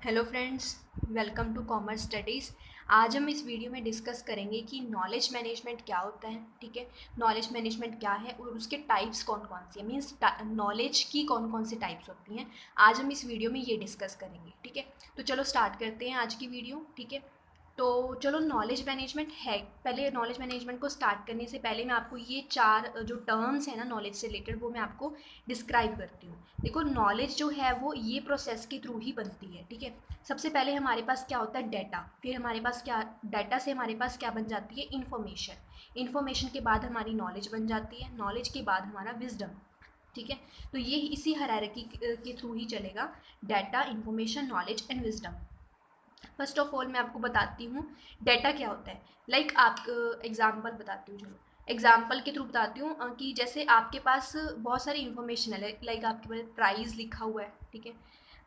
Hello friends, welcome to commerce studies. आज हम इस वीडियो में डिस्कस करेंगे कि नॉलेज मैनेजमेंट क्या होता है। ठीक है, नॉलेज मैनेजमेंट क्या है और उसके टाइप्स कौन कौन सी है, मीन्स नॉलेज की कौन कौन सी टाइप्स होती हैं। आज हम इस वीडियो में ये डिस्कस करेंगे। ठीक है, तो चलो स्टार्ट करते हैं आज की वीडियो। ठीक है, तो चलो नॉलेज मैनेजमेंट है। पहले नॉलेज मैनेजमेंट को स्टार्ट करने से पहले मैं आपको ये चार जो टर्म्स हैं ना नॉलेज से रिलेटेड, वो मैं आपको डिस्क्राइब करती हूँ। देखो, नॉलेज जो है वो ये प्रोसेस के थ्रू ही बनती है। ठीक है, सबसे पहले हमारे पास क्या होता है, डाटा। फिर हमारे पास क्या, डाटा से हमारे पास क्या बन जाती है, इन्फॉर्मेशन। इन्फॉर्मेशन के बाद हमारी नॉलेज बन जाती है, नॉलेज के बाद हमारा विजडम। ठीक है, तो ये इसी हायरार्की के थ्रू ही चलेगा, data, information, knowledge and wisdom. First of all मैं आपको बताती हूँ डाटा क्या होता है। लाइक आप एग्जांपल बताती हूँ, चलो एग्जांपल के थ्रू बताती हूँ कि जैसे आपके पास बहुत सारी इन्फॉर्मेशन है। लाइक आपके पास प्राइस लिखा हुआ है, ठीक है,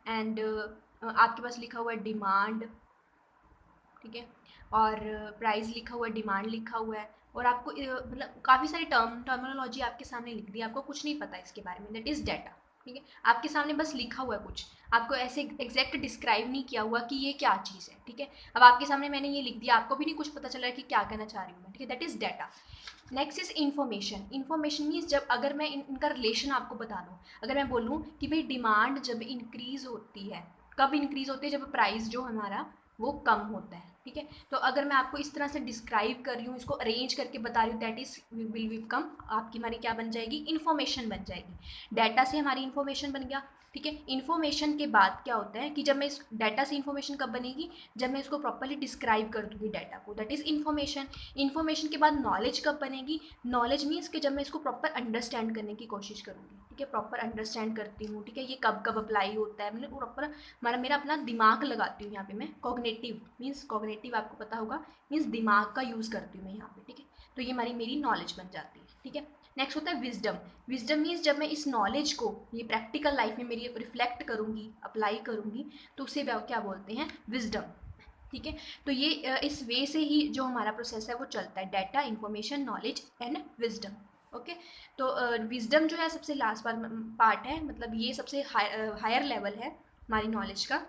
एंड आपके पास लिखा हुआ है डिमांड। ठीक है, और प्राइस लिखा हुआ है, डिमांड लिखा हुआ है, और आपको मतलब काफ़ी सारी टर्मिनोलॉजी आपके सामने लिख दी है, आपको कुछ नहीं पता इसके बारे में, दैट इज़ डाटा। ठीक है, आपके सामने बस लिखा हुआ है कुछ, आपको ऐसे एग्जैक्ट डिस्क्राइब नहीं किया हुआ कि ये क्या चीज़ है। ठीक है, अब आपके सामने मैंने ये लिख दिया, आपको भी नहीं कुछ पता चल रहा है कि क्या कहना चाह रही हूँ मैं। ठीक है, that is data. Next is information. Information means जब अगर मैं इनका रिलेशन आपको बता दूँ, अगर मैं बोलूँ कि भाई डिमांड जब इंक्रीज होती है, कब इंक्रीज होती है, जब प्राइस जो हमारा वो कम होता है। ठीक है, तो अगर मैं आपको इस तरह से डिस्क्राइब कर रही हूँ, इसको अरेंज करके बता रही हूँ, दैट इज विल बिकम, आपकी हमारी क्या बन जाएगी, इन्फॉर्मेशन बन जाएगी। डाटा से हमारी इन्फॉर्मेशन बन गया। ठीक है, इन्फॉर्मेशन के बाद क्या होता है कि जब मैं इस डाटा से इन्फॉर्मेशन कब बनेगी, जब मैं इसको प्रॉपरली डिस्क्राइब कर दूंगी डाटा को, दैट इज इन्फॉर्मेशन। इन्फॉर्मेशन के बाद नॉलेज कब बनेगी, नॉलेज मीन्स कि जब मैं इसको प्रॉपर अंडरस्टैंड करने की कोशिश करूँगी। ठीक है, प्रॉपर अंडरस्टैंड करती हूँ, ठीक है, ये कब कब अप्लाई होता है, मतलब प्रॉपर मेरा अपना दिमाग लगाती हूँ यहाँ पे मैं। कॉग्निटिव मीन्स, कॉग्निटिव आपको पता होगा, मीन्स दिमाग का यूज़ करती हूँ मैं यहाँ पे। ठीक है, तो ये हमारी मेरी नॉलेज बन जाती है। ठीक है, नेक्स्ट होता है विजडम। विजडम मीन्स जब मैं इस नॉलेज को ये प्रैक्टिकल लाइफ में मेरी रिफ्लेक्ट करूँगी, अप्लाई करूँगी, तो उसे क्या बोलते हैं, विजडम। ठीक है, तो ये इस वे से ही जो हमारा प्रोसेस है वो चलता है, data, information, knowledge and wisdom. Okay, तो विजडम जो है सबसे लास्ट पार्ट है, मतलब ये सबसे हायर लेवल है हमारी नॉलेज का।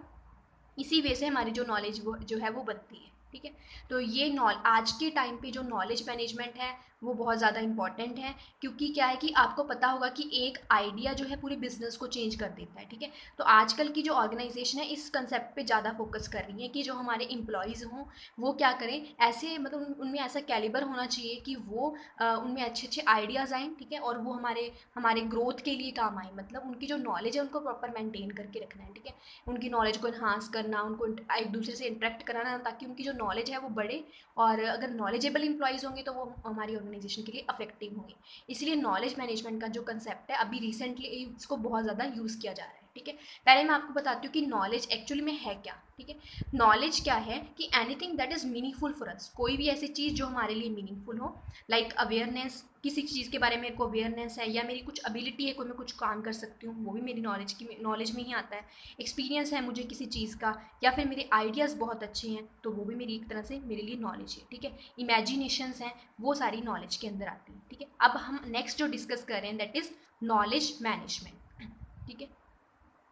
इसी वे से हमारी जो नॉलेज वो जो है वो बनती है। ठीक है, तो ये आज के टाइम पे जो नॉलेज मैनेजमेंट है वो बहुत ज़्यादा इंपॉर्टेंट है, क्योंकि क्या है कि आपको पता होगा कि एक आइडिया जो है पूरे बिजनेस को चेंज कर देता है। ठीक है, तो आजकल की जो ऑर्गेनाइजेशन है इस कंसेप्ट पे ज़्यादा फोकस कर रही है कि जो हमारे एम्प्लॉयज़ हों वो क्या करें, ऐसे मतलब उनमें ऐसा कैलिबर होना चाहिए कि वो उनमें अच्छे अच्छे आइडियाज़ आएँ। ठीक है, और वो हमारे हमारे ग्रोथ के लिए काम आए, मतलब उनकी जो नॉलेज है उनको प्रॉपर मेंटेन करके रखना है। ठीक है, उनकी नॉलेज को इन्हांस करना, उनको एक दूसरे से इंटरेक्ट कराना, ताकि उनकी जो नॉलेज है वो बढ़े, और अगर नॉलेजेबल इंप्लॉइज़ होंगे तो वो हमारी ऑर्गेनाइजेशन के लिए अफेक्टिव होंगे। इसलिए नॉलेज मैनेजमेंट का जो कंसेप्ट है अभी रिसेंटली इसको बहुत ज़्यादा यूज़ किया जा रहा है। ठीक है, पहले मैं आपको बताती हूँ कि नॉलेज एक्चुअली में है क्या। ठीक है, नॉलेज क्या है कि anything that is meaningful for us, कोई भी ऐसी चीज़ जो हमारे लिए मीनिंगफुल हो। लाइक अवेयरनेस, किसी चीज़ के बारे में मेरे को अवेयरनेस है, या मेरी कुछ एबिलिटी है, कोई मैं कुछ काम कर सकती हूँ, वो भी मेरी नॉलेज में ही आता है। एक्सपीरियंस है मुझे किसी चीज़ का, या फिर मेरे आइडियाज़ बहुत अच्छे हैं, तो वो भी मेरी एक तरह से मेरे लिए नॉलेज है। ठीक है, इमेजिनेशंस हैं, वो सारी नॉलेज के अंदर आती हैं। ठीक है, अब हम नेक्स्ट जो डिस्कस कर रहे हैं दैट इज़ नॉलेज मैनेजमेंट। ठीक है,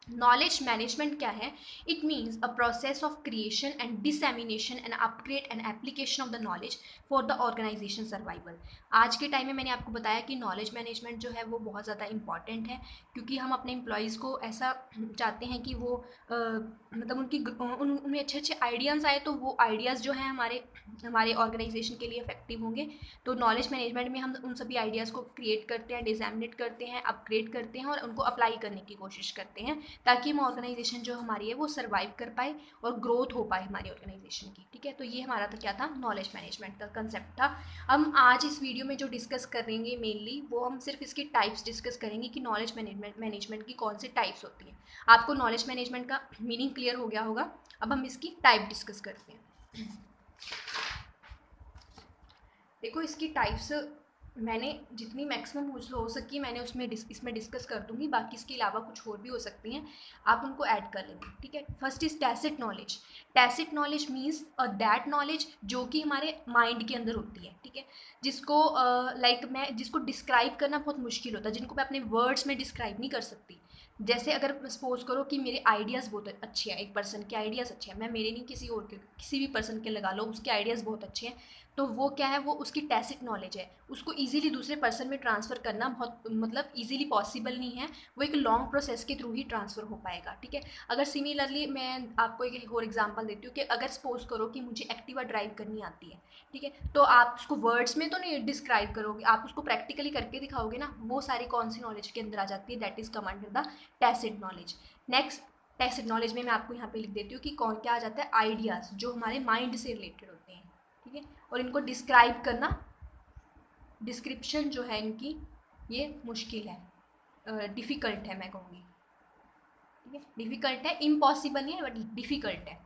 नॉलेज मैनेजमेंट क्या है, it means a process of creation and dissemination and upgrade and application of the knowledge for the organisation survival. आज के टाइम में मैंने आपको बताया कि नॉलेज मैनेजमेंट जो है वो बहुत ज़्यादा इंपॉर्टेंट है, क्योंकि हम अपने एम्प्लॉयज़ को ऐसा चाहते हैं कि वो मतलब उनमें अच्छे अच्छे आइडियाज़ आए, तो वो आइडियाज़ जो हैं हमारे हमारे ऑर्गेनाइजेशन के लिए इफेक्टिव होंगे। तो नॉलेज मैनेजमेंट में हम उन सभी आइडियाज़ को क्रिएट करते हैं, डिसएमिनेट करते हैं, अपग्रेड करते हैं, और उनको अप्लाई करने की कोशिश करते हैं, ताकि हम ऑर्गेनाइजेशन जो हमारी है वो सर्वाइव कर पाए और ग्रोथ हो पाए हमारी ऑर्गेनाइजेशन की। ठीक है, तो ये हमारा था क्या था, नॉलेज मैनेजमेंट का कंसेप्ट था। हम आज इस वीडियो में जो डिस्कस करेंगे मेनली, वो हम सिर्फ इसकी टाइप्स डिस्कस करेंगे कि नॉलेज मैनेजमेंट की कौन सी टाइप्स होती हैं। आपको नॉलेज मैनेजमेंट का मीनिंग क्लियर हो गया होगा, अब हम इसकी टाइप डिस्कस करते हैं। देखो, इसकी टाइप्स मैंने जितनी मैक्सिमम हो सकी मैंने इसमें डिस्कस कर दूंगी, बाकी इसके अलावा कुछ और भी हो सकती हैं, आप उनको ऐड कर लेंगे। ठीक है, first is tacit knowledge. Tacit knowledge means that knowledge जो कि हमारे माइंड के अंदर होती है। ठीक है, जिसको मैं जिसको डिस्क्राइब करना बहुत मुश्किल होता है, जिनको मैं अपने वर्ड्स में डिस्क्राइब नहीं कर सकती, जैसे अगर सपोज करो कि मेरे आइडियाज़ बहुत अच्छे हैं, एक पर्सन के आइडियाज़ अच्छे हैं, मैं मेरे नहीं किसी और के, किसी भी पर्सन के लगा लो, उसके आइडियाज़ बहुत अच्छे हैं, तो वो क्या है, वो उसकी टैसिट नॉलेज है, उसको इजीली दूसरे पर्सन में ट्रांसफ़र करना बहुत मतलब इजीली पॉसिबल नहीं है, वो एक लॉन्ग प्रोसेस के थ्रू ही ट्रांसफ़र हो पाएगा, ठीक है। अगर सिमिलरली मैं आपको एक और एग्जांपल देती हूँ कि अगर सपोज करो कि मुझे एक्टिवा ड्राइव करनी आती है, ठीक है, तो आप उसको वर्ड्स में तो नहीं डिस्क्राइब करोगे, आप उसको प्रैक्टिकली करके दिखाओगे ना, वो सारी कौन सी नॉलेज के अंदर आ जाती है, that is come under the tacit knowledge. Next, tacit knowledge में मैं आपको यहाँ पे लिख देती हूँ कि कौन क्या आ जाता है, आइडियाज़ जो हमारे माइंड से रिलेटेड होते हैं, ठीक है, और इनको डिस्क्राइब करना, डिस्क्रिप्शन जो है इनकी ये मुश्किल है, डिफ़िकल्ट है मैं कहूँगी, ठीक है, डिफ़िकल्ट है, इम्पॉसिबल नहीं है बट डिफ़िकल्ट है।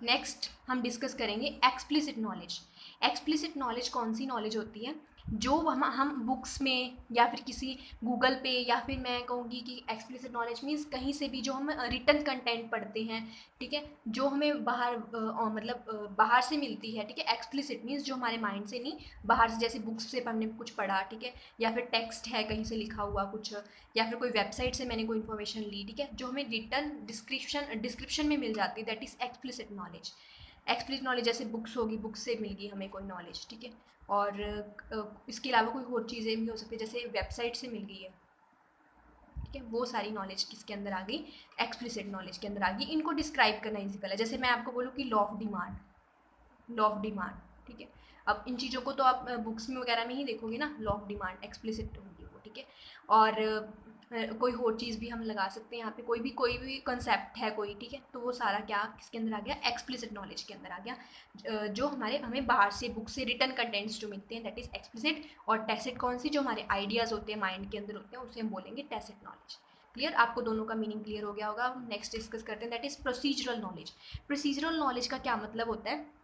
नेक्स्ट हम डिस्कस करेंगे एक्सप्लिसिट नॉलेज। एक्सप्लिसिट नॉलेज कौन सी नॉलेज होती है, जो हम बुक्स में या फिर किसी गूगल पे, या फिर मैं कहूँगी कि एक्सप्लिसिट नॉलेज मीन्स कहीं से भी जो हम रिटन कंटेंट पढ़ते हैं, ठीक है, जो हमें बाहर मतलब बाहर से मिलती है, ठीक है। एक्सप्लिसिट मीन्स जो हमारे माइंड से नहीं, बाहर से, जैसे बुक्स से हमने कुछ पढ़ा, ठीक है, या फिर टेक्स्ट है कहीं से लिखा हुआ कुछ, या फिर कोई वेबसाइट से मैंने कोई इन्फॉर्मेशन ली, ठीक है, जो हमें रिटन डिस्क्रिप्शन में मिल जाती है, that is explicit knowledge. Explicit knowledge जैसे बुक्स होगी, बुक्स से मिल गई हमें कोई नॉलेज, ठीक है, और इसके अलावा कोई और चीज़ें भी हो सकती है, जैसे वेबसाइट से मिल गई है, ठीक है, वो सारी नॉलेज किसके अंदर आ गई, एक्सप्लिसिट नॉलेज के अंदर आ गई। इनको डिस्क्राइब करना इजी है, जैसे मैं आपको बोलूँ कि law of demand, law of demand, ठीक है, अब इन चीज़ों को तो आप बुक्स में वगैरह में ही देखोगे ना, लॉ ऑफ डिमांड एक्सप्लिसिट होगी वो, ठीक है। और कोई और चीज़ भी हम लगा सकते हैं यहाँ पे, कोई भी कंसेप्ट है कोई, ठीक है, तो वो सारा क्या किसके अंदर आ गया, एक्सप्लिसिट नॉलेज के अंदर आ गया, जो हमें बाहर से बुक से रिटन कंटेंट्स जो मिलते हैं, दैट इज एक्सप्लिसिट। और टैसिट कौन सी, जो हमारे आइडियाज़ होते हैं माइंड के अंदर होते हैं, उसे हम बोलेंगे टैसिट नॉलेज। क्लियर, आपको दोनों का मीनिंग क्लियर हो गया होगा। नेक्स्ट डिस्कस करते हैं, that is procedural knowledge. Procedural knowledge का क्या मतलब होता है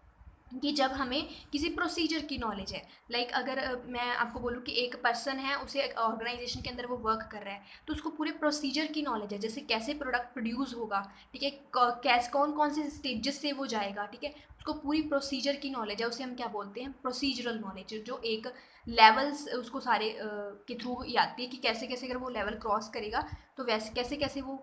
कि जब हमें किसी प्रोसीजर की नॉलेज है, लाइक अगर मैं आपको बोलूँ कि एक पर्सन है, उसे एक ऑर्गेनाइजेशन के अंदर वो वर्क कर रहा है, तो उसको पूरे प्रोसीजर की नॉलेज है, जैसे कैसे प्रोडक्ट प्रोड्यूस होगा, ठीक है, कैसे कौन कौन से स्टेजेस से वो जाएगा, ठीक है, उसको पूरी प्रोसीजर की नॉलेज है, उसे हम क्या बोलते हैं, प्रोसीजरल नॉलेज, जो एक लेवल्स उसको सारे के थ्रू ही आती है कि कैसे कैसे अगर वो लेवल क्रॉस करेगा तो वैसे कैसे कैसे वो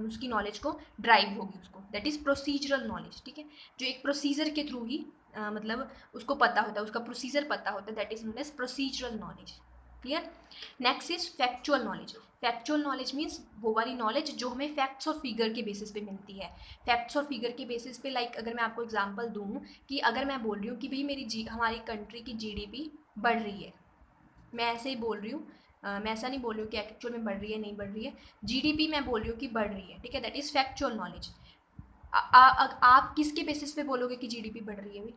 उसकी नॉलेज को ड्राइव होगी उसको, दैट इज़ प्रोसीजरल नॉलेज, ठीक है, जो एक प्रोसीजर के थ्रू ही मतलब उसको पता होता है, उसका प्रोसीजर पता होता है, that is known as procedural knowledge. Clear. Next is factual knowledge. Factual knowledge means वो वाली नॉलेज जो हमें फैक्ट्स और फिगर के बेसिस पे मिलती है। फैक्ट्स और फिगर के बेसिस पे, लाइक अगर मैं आपको एग्जांपल दूँ कि अगर मैं बोल रही हूँ कि भाई हमारी कंट्री की जीडीपी बढ़ रही है, मैं ऐसे ही बोल रही हूँ, मैं ऐसा नहीं बोल रही हूँ कि एक्चुअल में बढ़ रही है नहीं बढ़ रही है, जीडीपी मैं बोल रही हूँ कि बढ़ रही है, ठीक है, दैट इज फैक्चुअल नॉलेज। आप किसके बेसिस पे बोलोगे कि जीडीपी बढ़ रही है भाई,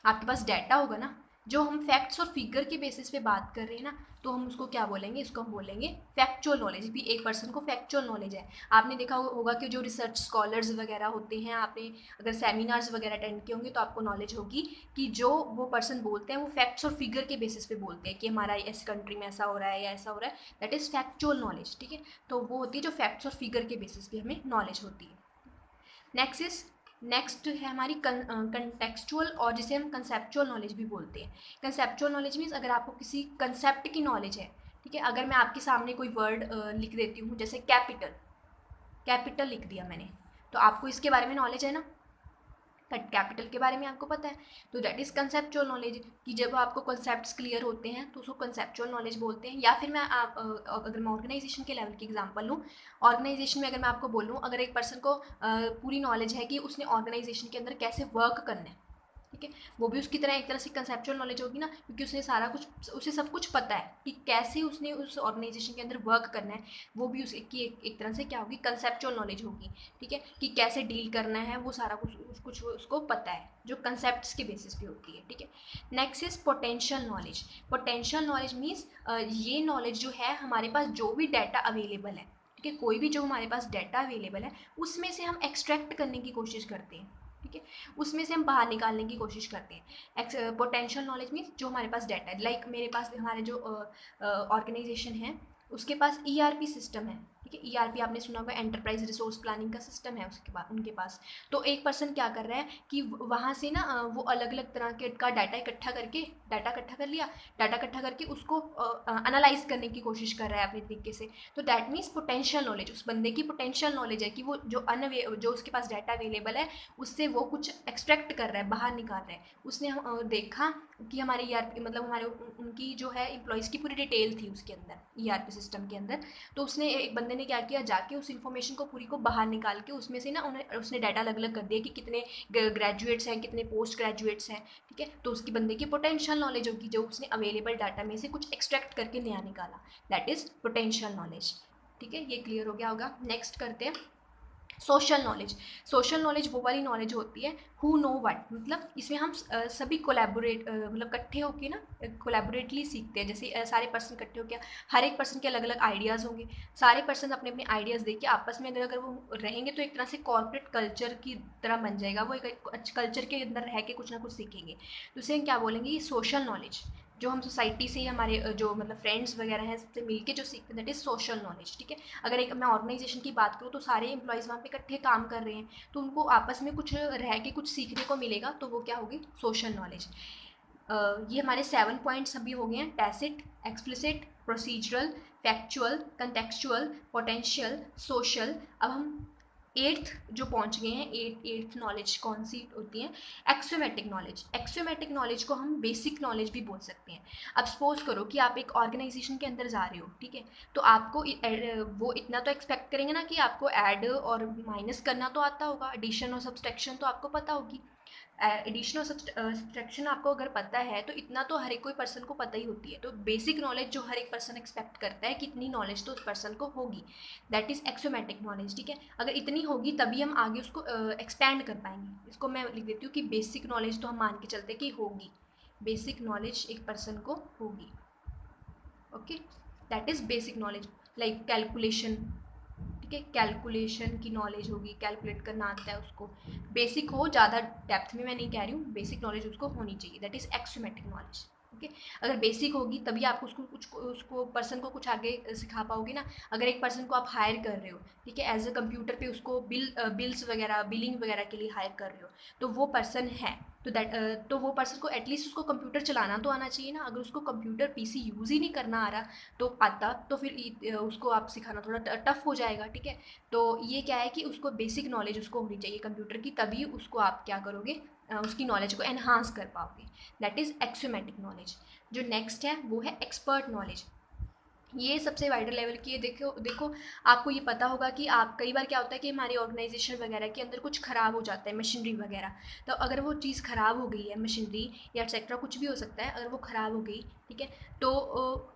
आपके पास डाटा होगा ना, जो हम फैक्ट्स और फिगर के बेसिस पे बात कर रहे हैं ना, तो हम उसको क्या बोलेंगे, इसको हम बोलेंगे फैक्चुअल नॉलेज। भी एक पर्सन को फैक्चुअल नॉलेज है। आपने देखा होगा कि जो रिसर्च स्कॉलर्स वगैरह होते हैं, आपने अगर सेमिनार्स वगैरह अटेंड किए होंगे तो आपको नॉलेज होगी कि जो वो पर्सन बोलते हैं वो फैक्ट्स और फिगर के बेसिस पे बोलते हैं कि हमारा इस कंट्री में ऐसा हो रहा है या ऐसा हो रहा है, दैट इज़ फैक्चुअल नॉलेज, ठीक है। तो वो होती है जो फैक्ट्स और फिगर के बेसिस पे हमें नॉलेज होती है। नेक्स्ट है हमारी कंटेक्चुअल, और जिसे हम कंसेप्चुअल नॉलेज भी बोलते हैं। कंसेप्चुअल नॉलेज मीन्स अगर आपको किसी कंसेप्ट की नॉलेज है, ठीक है, अगर मैं आपके सामने कोई वर्ड लिख देती हूँ, जैसे कैपिटल, कैपिटल लिख दिया मैंने, तो आपको इसके बारे में नॉलेज है ना, कैपिटल के बारे में आपको पता है, तो दैट इज़ कंसेप्चुअल नॉलेज। कि जब आपको कॉन्सेप्ट्स क्लियर होते हैं तो उसको कंसेप्चुअल नॉलेज बोलते हैं। या फिर अगर मैं ऑर्गेनाइजेशन के लेवल की एग्जांपल लूँ, ऑर्गेनाइजेशन में अगर मैं आपको बोलूँ, अगर एक पर्सन को पूरी नॉलेज है कि उसने ऑर्गेनाइजेशन के अंदर कैसे वर्क करना है, ठीक है, वो भी उसकी तरह एक तरह से कंसेप्चुअल नॉलेज होगी ना, क्योंकि उसने सारा कुछ, उसे सब कुछ पता है कि कैसे उसने उस ऑर्गेनाइजेशन के अंदर वर्क करना है, वो भी उसकी एक तरह से क्या होगी, कंसेप्चुअल नॉलेज होगी, ठीक है, कि कैसे डील करना है, वो सारा कुछ उसको पता है, जो कंसेप्ट्स के बेसिस पे होती है, ठीक है। Next is potential knowledge. Potential knowledge means ये नॉलेज जो है, हमारे पास जो भी डाटा अवेलेबल है, ठीक है, कोई भी जो हमारे पास डाटा अवेलेबल है उसमें से हम एक्सट्रैक्ट करने की कोशिश करते हैं, ठीक है, उसमें से हम बाहर निकालने की कोशिश करते हैं। पोटेंशियल नॉलेज मीन्स जो हमारे पास डाटा है, लाइक मेरे पास हमारे जो ऑर्गेनाइजेशन है उसके पास ईआरपी सिस्टम है, ठीक है। ईआरपी आपने सुना होगा, एंटरप्राइज रिसोर्स प्लानिंग का सिस्टम है उसके बाद उनके पास। तो एक पर्सन क्या कर रहा है कि वहाँ से ना वो अलग अलग तरह के का डाटा इकट्ठा करके, डाटा इकट्ठा कर लिया, डाटा इकट्ठा करके उसको एनालाइज करने की कोशिश कर रहा है अपने तरीके से। तो दैट मीन्स पोटेंशियल नॉलेज, उस बंदे की पोटेंशियल नॉलेज है कि वो जो उसके पास डाटा अवेलेबल है उससे वो कुछ एक्सट्रैक्ट कर रहा है, बाहर निकाल रहा है। उसने देखा कि हमारे ईआरपी मतलब हमारे उनकी जो है एम्प्लॉयज़ की पूरी डिटेल थी उसके अंदर, ईआरपी सिस्टम के अंदर। तो उसने एक बंदे ने क्या किया, जाके उस इन्फॉर्मेशन को पूरी को बाहर निकाल के उसमें से ना उन्हें उसने डाटा अलग अलग कर दिया कि कितने ग्रेजुएट्स हैं, कितने पोस्ट ग्रेजुएट्स हैं, ठीक है। तो उसकी बंदे की पोटेंशियल नॉलेज होगी जो उसने अवेलेबल डाटा में से कुछ एक्सट्रैक्ट करके नया निकाला, दैट इज़ पोटेंशियल नॉलेज। ठीक है, ये क्लियर हो गया होगा। नेक्स्ट करते हैं सोशल नॉलेज। सोशल नॉलेज वो वाली नॉलेज होती है हु नो वट, मतलब इसमें हम सभी कोलैबोरेट मतलब इकट्ठे होके ना कोलैबोरेटली सीखते हैं। जैसे सारे पर्सन इकट्ठे होकर, हर एक पर्सन के अलग अलग आइडियाज़ होंगे, सारे पर्सन अपने अपने आइडियाज़ दे के आपस में अगर वो रहेंगे तो एक तरह से कॉर्पोरेट कल्चर की तरह बन जाएगा। वो एक कल्चर के अंदर रह के कुछ ना कुछ सीखेंगे। तो उसे हम क्या बोलेंगे, सोशल नॉलेज, जो हम सोसाइटी से हमारे जो मतलब फ्रेंड्स वगैरह हैं सबसे मिलके जो सीखते हैं, दैट इज़ सोशल नॉलेज। ठीक है। अगर एक मैं ऑर्गेनाइजेशन की बात करूँ तो सारे एम्प्लॉयज़ वहाँ पे इकट्ठे काम कर रहे हैं, तो उनको आपस में कुछ रह के कुछ सीखने को मिलेगा, तो वो क्या होगी, सोशल नॉलेज। ये हमारे 7 पॉइंट्स अभी हो गए हैं, tacit, explicit, procedural, factual, contextual, potential, social. अब हम एट्थ जो पहुंच गए हैं, एट्थ नॉलेज कौन सी होती है, एक्सियोमेटिक नॉलेज। एक्सियोमेटिक नॉलेज को हम बेसिक नॉलेज भी बोल सकते हैं। अब सपोज करो कि आप एक ऑर्गेनाइजेशन के अंदर जा रहे हो, ठीक है, तो आपको वो इतना तो एक्सपेक्ट करेंगे ना कि आपको ऐड और माइनस करना तो आता होगा, एडिशन और सब्सट्रैक्शन तो आपको पता होगी। एडिशनल सब्सट्रैक्शन आपको अगर पता है तो इतना तो हर एक कोई पर्सन को पता ही होती है। तो बेसिक नॉलेज जो हर एक पर्सन एक्सपेक्ट करता है कि इतनी नॉलेज तो उस पर्सन को होगी, दैट इज़ एक्सियोमेटिक नॉलेज। ठीक है, अगर इतनी होगी तभी हम आगे उसको एक्सपैंड कर पाएंगे। इसको मैं लिख देती हूँ कि बेसिक नॉलेज तो हम मान के चलते कि होगी, बेसिक नॉलेज एक पर्सन को होगी। Okay, that is basic knowledge. Like calculation, ठीक है, कैलकुलेशन की नॉलेज होगी, कैलकुलेट करना आता है उसको, बेसिक हो, ज़्यादा डेप्थ में मैं नहीं कह रही हूँ, बेसिक नॉलेज उसको होनी चाहिए, that is axiomatic knowledge. Okay, अगर बेसिक होगी तभी आप उसको पर्सन को कुछ आगे सिखा पाओगे ना। अगर एक पर्सन को आप हायर कर रहे हो, ठीक है, एज अ कंप्यूटर पे उसको बिल्स वगैरह, बिलिंग वगैरह के लिए हायर कर रहे हो, तो वो पर्सन है, तो वो पर्सन को एटलीस्ट उसको कंप्यूटर चलाना तो आना चाहिए ना। अगर उसको कंप्यूटर पीसी यूज़ ही नहीं करना आ रहा तो आता, तो फिर उसको आप सिखाना थोड़ा टफ हो जाएगा। ठीक है, तो ये क्या है कि उसको बेसिक नॉलेज उसको होनी चाहिए कंप्यूटर की, तभी उसको आप क्या करोगे, उसकी नॉलेज को एनहांस कर पाओगे, दैट इज़ एक्सियोमेटिक नॉलेज। जो नेक्स्ट है वो है एक्सपर्ट नॉलेज। ये सबसे वाइडर लेवल की है। देखो देखो, आपको ये पता होगा कि आप कई बार क्या होता है कि हमारी ऑर्गेनाइजेशन वगैरह के अंदर कुछ ख़राब हो जाता है, मशीनरी वगैरह। तो अगर वो चीज़ ख़राब हो गई है, मशीनरी या एक्सेट्रा कुछ भी हो सकता है, अगर वो ख़राब हो गई, ठीक है, तो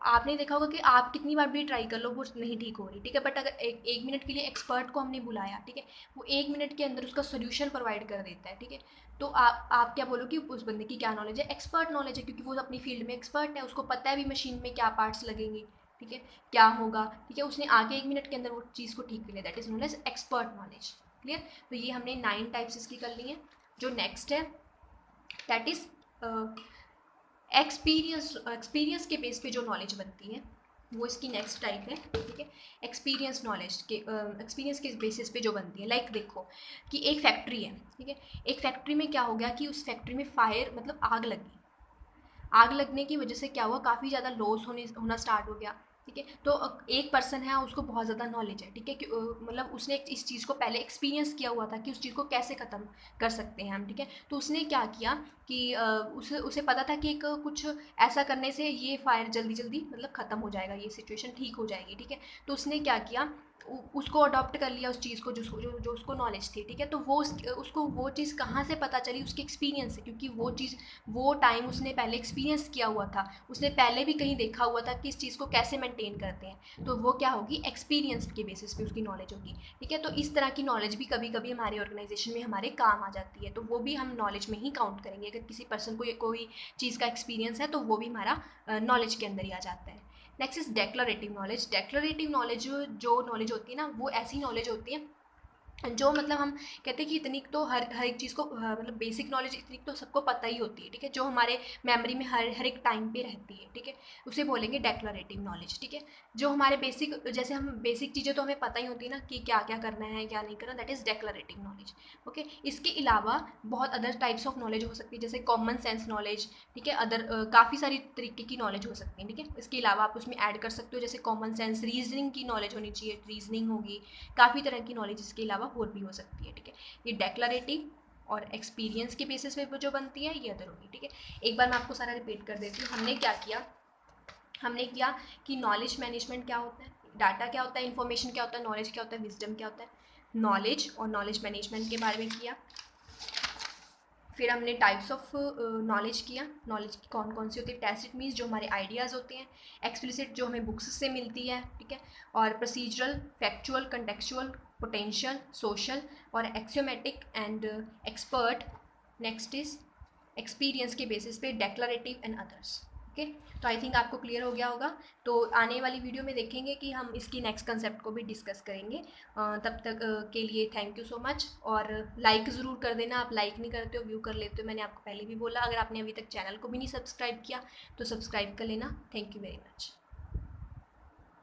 आपने देखा होगा कि आप कितनी बार भी ट्राई कर लो वो नहीं ठीक हो रही, ठीक है। बट अगर एक मिनट के लिए एक्सपर्ट को हमने बुलाया, ठीक है, वो 1 मिनट के अंदर उसका सोल्यूशन प्रोवाइड कर देता है, ठीक है। तो आप क्या बोलो कि उस बंदे की क्या नॉलेज है, एक्सपर्ट नॉलेज है, क्योंकि वो अपनी फील्ड में एक्सपर्ट है, उसको पता है भी मशीन में क्या पार्ट्स लगेंगे, ठीक है, क्या होगा, ठीक है, उसने आगे 1 मिनट के अंदर वो चीज़ को ठीक कर लिया, that is known as expert knowledge. Clear, तो ये हमने 9 टाइप्स इसकी कर ली हैं। जो नेक्स्ट है दैट इज एक्सपीरियंस के बेस पे जो नॉलेज बनती है वो इसकी नेक्स्ट टाइप है, ठीक है। एक्सपीरियंस नॉलेज के एक्सपीरियंस के बेसिस पे जो बनती है, लाइक देखो कि एक फैक्ट्री है, ठीक है, एक फैक्ट्री में क्या हो गया कि उस फैक्ट्री में फायर मतलब आग लगी, आग लगने की वजह से क्या हुआ, काफ़ी ज़्यादा लॉस होना स्टार्ट हो गया, ठीक है। तो एक पर्सन है उसको बहुत ज़्यादा नॉलेज है, ठीक है, कि मतलब उसने इस चीज़ को पहले एक्सपीरियंस किया हुआ था कि उस चीज़ को कैसे ख़त्म कर सकते हैं हम, ठीक है। तो उसने क्या किया कि उसे पता था कि एक कुछ ऐसा करने से ये फायर जल्दी जल्दी मतलब ख़त्म हो जाएगा, ये सिचुएशन ठीक हो जाएगी, ठीक है। तो उसने क्या किया, उसको अडॉप्ट कर लिया उस चीज़ को, जो उसको नॉलेज थी, ठीक है। तो वो उसको वो चीज़ कहाँ से पता चली, उसके एक्सपीरियंस से, क्योंकि वो चीज़ वो टाइम उसने पहले एक्सपीरियंस किया हुआ था, उसने पहले भी कहीं देखा हुआ था कि इस चीज़ को कैसे मेंटेन करते हैं, तो वो क्या होगी, एक्सपीरियंस के बेसिस पे उसकी नॉलेज होगी, ठीक है। तो इस तरह की नॉलेज भी कभी कभी हमारे ऑर्गेनाइजेशन में हमारे काम आ जाती है, तो वो भी हम नॉलेज में ही काउंट करेंगे। अगर किसी पर्सन को कोई चीज़ का एक्सपीरियंस है तो वो भी हमारा नॉलेज के अंदर ही आ जाता है। Next is declarative knowledge. Declarative knowledge जो नॉलेज होती है ना, वो ऐसी नॉलेज होती है जो मतलब हम कहते हैं कि इतनी तो हर एक चीज़ को मतलब बेसिक नॉलेज इतनी तो सबको पता ही होती है, ठीक है, जो हमारे मेमोरी में हर एक टाइम पे रहती है, ठीक है, उसे बोलेंगे डेक्लरेटिव नॉलेज, ठीक है। जो हमारे बेसिक, जैसे हम बेसिक चीज़ें तो हमें पता ही होती है ना कि क्या क्या करना है क्या नहीं करना, that is declarative knowledge. Okay, इसके अलावा बहुत अदर टाइप्स ऑफ नॉलेज हो सकती है, जैसे कॉमन सेंस नॉलेज, ठीक है, अदर काफ़ी सारी तरीके की नॉलेज हो सकती है, ठीक है। इसके अलावा आप उसमें ऐड कर सकते हो, जैसे कॉमन सेंस, रीजनिंग की नॉलेज होनी चाहिए, रीजनिंग होगी, काफ़ी तरह की नॉलेज इसके अलावा और भी हो सकती है, ठीक है। ये डेक्लरेटिव और एक्सपीरियंस के बेसिस पे जो बनती है ये अदर होगी, ठीक है। एक बार मैं आपको सारा रिपीट कर देती हूँ। हमने क्या किया, हमने किया कि नॉलेज मैनेजमेंट क्या होता है, डाटा क्या होता है, इन्फॉर्मेशन क्या होता है, नॉलेज क्या होता है, विजडम क्या होता है, नॉलेज और नॉलेज मैनेजमेंट के बारे में किया। फिर हमने टाइप्स ऑफ नॉलेज किया, नॉलेज की कौन कौन सी होती है, टैसिट मीन्स जो हमारे आइडियाज़ होते हैं, एक्सप्लिसिट जो हमें बुक्स से मिलती है, ठीक है, और procedural, factual, contextual, potential, social और axiomatic and expert. Next is experience के बेसिस पे डेक्लरेटिव एंड अदर्स। ओके, तो आई थिंक आपको क्लियर हो गया होगा। तो आने वाली वीडियो में देखेंगे कि हम इसकी नेक्स्ट कंसेप्ट को भी डिस्कस करेंगे। तब तक के लिए थैंक यू सो मच। और लाइक ज़रूर कर देना, आप लाइक नहीं करते हो, व्यू कर लेते हो, मैंने आपको पहले भी बोला। अगर आपने अभी तक चैनल को भी नहीं सब्सक्राइब किया तो सब्सक्राइब कर लेना। Thank you very much.